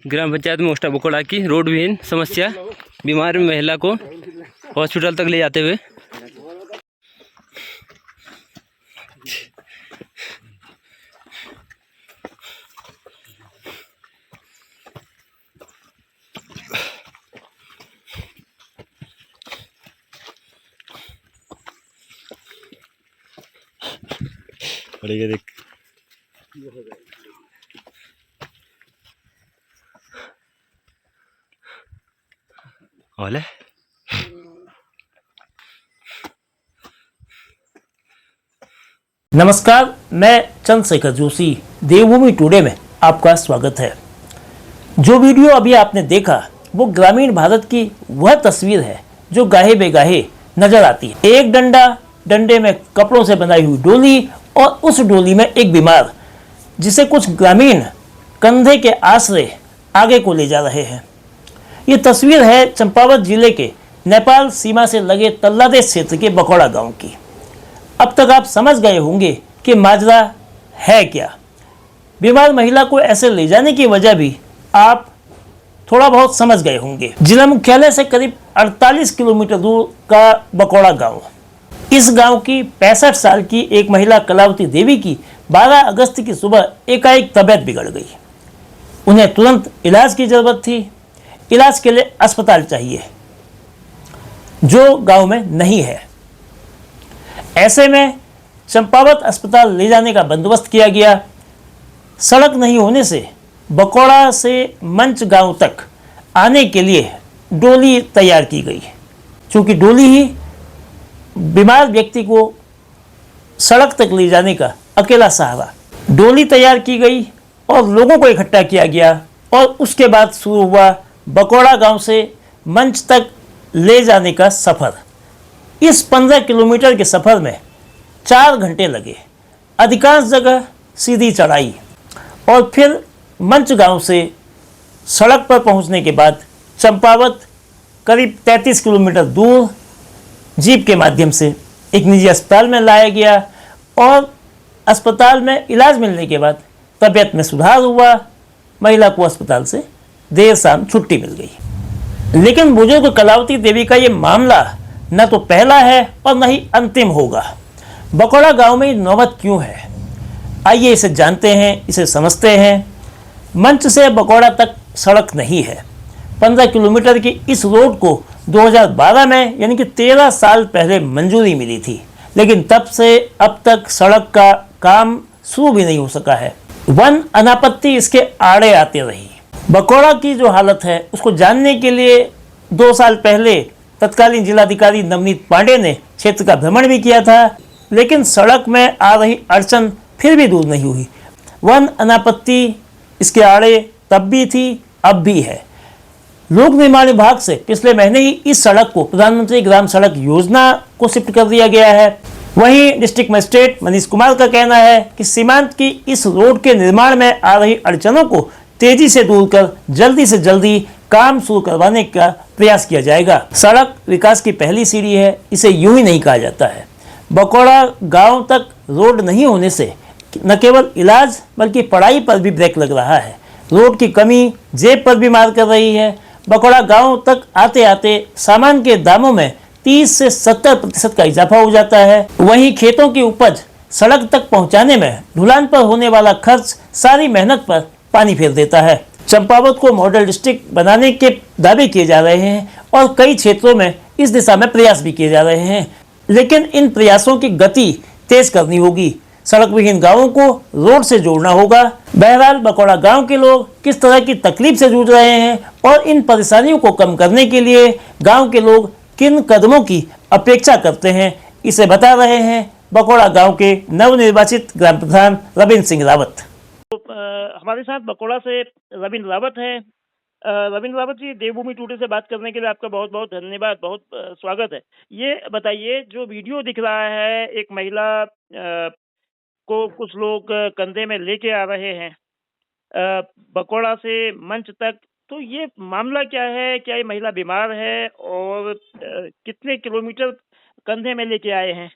ग्राम पंचायत मोस्टा बकोड़ा की रोड विहीन समस्या, बीमार महिला को हॉस्पिटल तक ले जाते हुए। पड़ेगा देख वाले। नमस्कार, मैं चंद्रशेखर जोशी, देवभूमि टुडे में आपका स्वागत है। जो वीडियो अभी आपने देखा वो ग्रामीण भारत की वह तस्वीर है जो गाहे बेगाहे नजर आती है। एक डंडे में कपड़ों से बनाई हुई डोली और उस डोली में एक बीमार, जिसे कुछ ग्रामीण कंधे के आसरे आगे को ले जा रहे हैं। ये तस्वीर है चंपावत जिले के नेपाल सीमा से लगे तल्लादेश क्षेत्र के बकोड़ा गांव की। अब तक आप समझ गए होंगे कि माजरा है क्या। बीमार महिला को ऐसे ले जाने की वजह भी आप थोड़ा बहुत समझ गए होंगे। जिला मुख्यालय से करीब 48 किलोमीटर दूर का बकोड़ा गांव। इस गांव की 65 साल की एक महिला कलावती देवी की 12 अगस्त की सुबह एकाएक तबीयत बिगड़ गई। उन्हें तुरंत इलाज की जरूरत थी। इलाज के लिए अस्पताल चाहिए जो गांव में नहीं है। ऐसे में चंपावत अस्पताल ले जाने का बंदोबस्त किया गया। सड़क नहीं होने से बकोड़ा से मंच गांव तक आने के लिए डोली तैयार की गई, क्योंकि डोली ही बीमार व्यक्ति को सड़क तक ले जाने का अकेला सहारा। डोली तैयार की गई और लोगों को इकट्ठा किया गया और उसके बाद शुरू हुआ बकोड़ा गांव से मंच तक ले जाने का सफ़र। इस 15 किलोमीटर के सफ़र में 4 घंटे लगे। अधिकांश जगह सीधी चढ़ाई और फिर मंच गांव से सड़क पर पहुंचने के बाद चंपावत करीब 33 किलोमीटर दूर जीप के माध्यम से एक निजी अस्पताल में लाया गया और अस्पताल में इलाज मिलने के बाद तबीयत में सुधार हुआ। महिला को अस्पताल से देर शाम छुट्टी मिल गई। लेकिन बुजुर्ग कलावती देवी का ये मामला न तो पहला है और न ही अंतिम होगा। बकोड़ा गांव में नौबत क्यों है, आइए इसे जानते हैं, इसे समझते हैं। मंच से बकोड़ा तक सड़क नहीं है। 15 किलोमीटर की इस रोड को 2012 में यानी कि 13 साल पहले मंजूरी मिली थी, लेकिन तब से अब तक सड़क का काम शुरू भी नहीं हो सका है। वन अनापत्ति इसके आड़े आते रही। बकोड़ा की जो हालत है उसको जानने के लिए 2 साल पहले तत्कालीन जिलाधिकारी नवनीत पांडे ने क्षेत्र का भ्रमण भी किया था, लेकिन सड़क में आ रही अड़चन फिर भी दूर नहीं हुई। वन अनापत्ति इसके आड़े तब भी थी, अब भी है। लोक निर्माण विभाग से पिछले महीने ही इस सड़क को प्रधानमंत्री ग्राम सड़क योजना को शिफ्ट कर दिया गया है। वहीं डिस्ट्रिक्ट मजिस्ट्रेट मनीष कुमार का कहना है कि सीमांत की इस रोड के निर्माण में आ रही अड़चनों को तेजी से दूर कर जल्दी से जल्दी काम शुरू करवाने का प्रयास किया जाएगा। सड़क विकास की पहली सीढ़ी है, इसे यूं ही नहीं कहा जाता है। बकोड़ा गांव तक रोड नहीं होने से न केवल इलाज बल्कि पढ़ाई पर भी ब्रेक लग रहा है। रोड की कमी जेब पर भी मार कर रही है। बकोड़ा गांव तक आते आते सामान के दामों में 30 से 70% का इजाफा हो जाता है। वहीं खेतों की उपज सड़क तक पहुंचाने में ढुलान पर होने वाला खर्च सारी मेहनत पर पानी फेर देता है। चंपावत को मॉडल डिस्ट्रिक्ट बनाने के दावे किए जा रहे हैं और कई क्षेत्रों में इस दिशा में प्रयास भी किए जा रहे हैं, लेकिन इन प्रयासों की गति तेज करनी होगी। सड़क विहीन गांवों को रोड से जोड़ना होगा। बहरहाल बकोड़ा गांव के लोग किस तरह की तकलीफ से जूझ रहे हैं और इन परेशानियों को कम करने के लिए गांव के लोग किन कदमों की अपेक्षा करते हैं, इसे बता रहे हैं बकोड़ा गांव के नवनिर्वाचित ग्राम प्रधान रविंद्र सिंह रावत। हमारे साथ बकोड़ा से रविंद्र रावत हैं। रविंद्र रावत जी, देवभूमि टुडे से बात करने के लिए आपका बहुत बहुत धन्यवाद, बहुत स्वागत है। ये बताइए, जो वीडियो दिख रहा है, एक महिला को कुछ लोग कंधे में लेके आ रहे हैं बकोड़ा से मंच तक, तो ये मामला क्या है? क्या ये महिला बीमार है और कितने किलोमीटर कंधे में लेके आए हैं?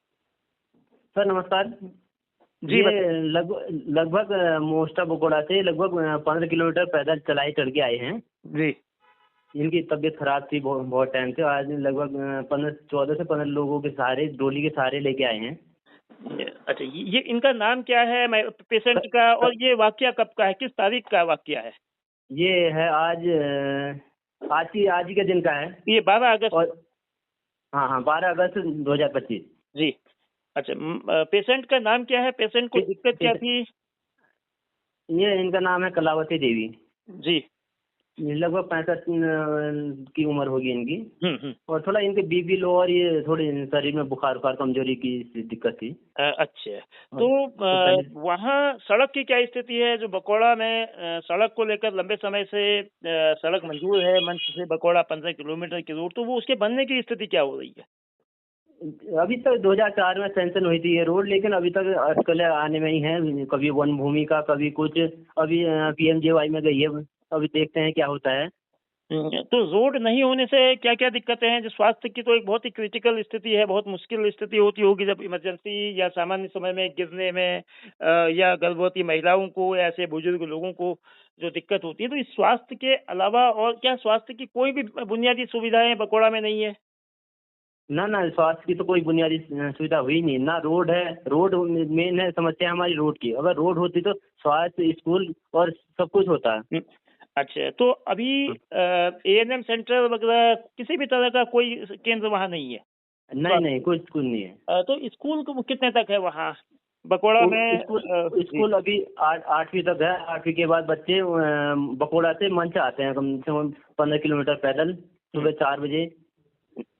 सर नमस्कार। जी ये लगभग मोस्टा बकोड़ा से लगभग 15 किलोमीटर पैदल चढ़ाई चढ़ के आए हैं। जी। इनकी तबीयत खराब थी बहुत टाइम से। आज लगभग 14 से 15 लोगों के सहारे, डोली के सहारे लेके आए हैं। अच्छा, ये इनका नाम क्या है पेशेंट का, और ये वाकया कब का है, किस तारीख का वाकया है? ये है आज ही के दिन का है। ये 12 अगस्त। और हाँ 12 अगस्त 2025। जी। अच्छा, पेशेंट का नाम क्या है, पेशेंट को दिक्कत क्या थी? ये इनका नाम है कलावती देवी जी। लगभग 65 की उम्र होगी इनकी। हम्म। और थोड़ा इनके बीपी लो और ये थोड़ी शरीर में बुखार कमजोरी की दिक्कत थी। अच्छा, तो वहाँ सड़क की क्या स्थिति है? जो बकोड़ा में सड़क को लेकर लंबे समय से सड़क मंजूर है, मंच से बकोड़ा 15 किलोमीटर की रोड, तो वो उसके बनने की स्थिति क्या हो रही है? अभी तक 2004 में सैंक्शन हुई थी ये रोड, लेकिन अभी तक अटकलें आने में ही हैं। कभी वन भूमि का, कभी कुछ। अभी PMJY में गई है। अभी देखते हैं क्या होता है। तो रोड नहीं होने से क्या क्या दिक्कतें हैं? जो स्वास्थ्य की तो एक बहुत ही क्रिटिकल स्थिति है, बहुत मुश्किल स्थिति होती होगी जब इमरजेंसी या सामान्य समय में गिरने में या गर्भवती महिलाओं को या ऐसे बुजुर्ग लोगों को जो दिक्कत होती है। तो इस स्वास्थ्य के अलावा और क्या स्वास्थ्य की कोई भी बुनियादी सुविधाएं बकोड़ा में नहीं है? ना स्वास्थ्य की तो कोई बुनियादी सुविधा हुई नहीं ना। रोड है, रोड मेन है समस्या हमारी रोड की। अगर रोड होती तो स्वास्थ्य, स्कूल और सब कुछ होता है। अच्छा, तो अभी ANM सेंटर वगैरह किसी भी तरह का कोई केंद्र वहाँ नहीं है? नहीं कोई स्कूल नहीं है। तो स्कूल कितने तक है वहाँ बकोड़ा में? स्कूल अभी 8वीं तक है। 8वीं के बाद बच्चे बकोड़ा से मंच आते हैं कम से कम 15 किलोमीटर पैदल, सुबह 4 बजे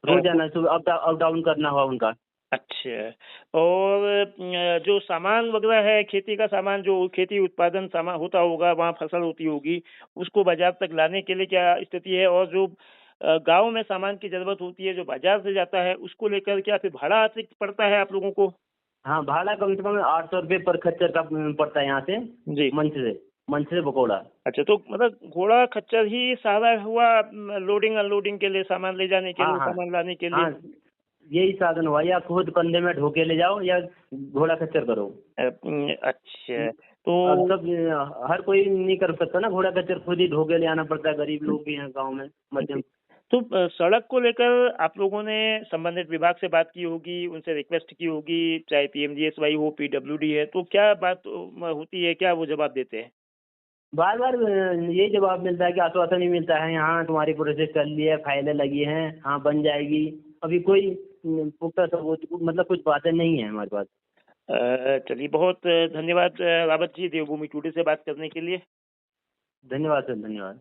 रोजाना सुबह अप डाउन करना हुआ उनका। अच्छा, और जो सामान वगैरह है, खेती का सामान, जो खेती उत्पादन सामान होता होगा, वहाँ फसल होती होगी, उसको बाजार तक लाने के लिए क्या स्थिति है? और जो गांव में सामान की जरूरत होती है जो बाजार से जाता है, उसको लेकर क्या फिर भाड़ा अतिरिक्त पड़ता है आप लोगों को? हाँ, भाड़ा कम से कम 800 रुपये पर खच्चर का पड़ता है यहाँ से। जी। मंच से बकोड़ा। अच्छा, तो मतलब घोड़ा खच्चर ही सहारा हुआ लोडिंग अनलोडिंग के लिए, सामान ले जाने के लिए, सामान लाने के लिए? हाँ, यही साधन हुआ। या खुद कंधे में ढोके ले जाओ या घोड़ा खच्चर करो। अच्छा, तो सब हर कोई नहीं कर सकता ना। घोड़ा खच्चर खुद ही ढोके ले आना पड़ता है। गरीब लोग भी हैं गाँव में, मध्यम। तो सड़क को लेकर आप लोगों ने संबंधित विभाग से बात की होगी, उनसे रिक्वेस्ट की होगी, चाहे PMGSY हो, PWD है, तो क्या बात होती है, क्या वो जवाब देते हैं? बार ये जवाब मिलता है कि आश्वासन ही मिलता है, यहाँ तुम्हारी प्रोसेस कर ली है, फाइलें लगी हैं, हाँ बन जाएगी। अभी कोई पुख्ता सबूत मतलब कुछ बातें नहीं है हमारे पास। चलिए, बहुत धन्यवाद रावत जी, देवभूमि टुडे से बात करने के लिए। धन्यवाद सर, धन्यवाद।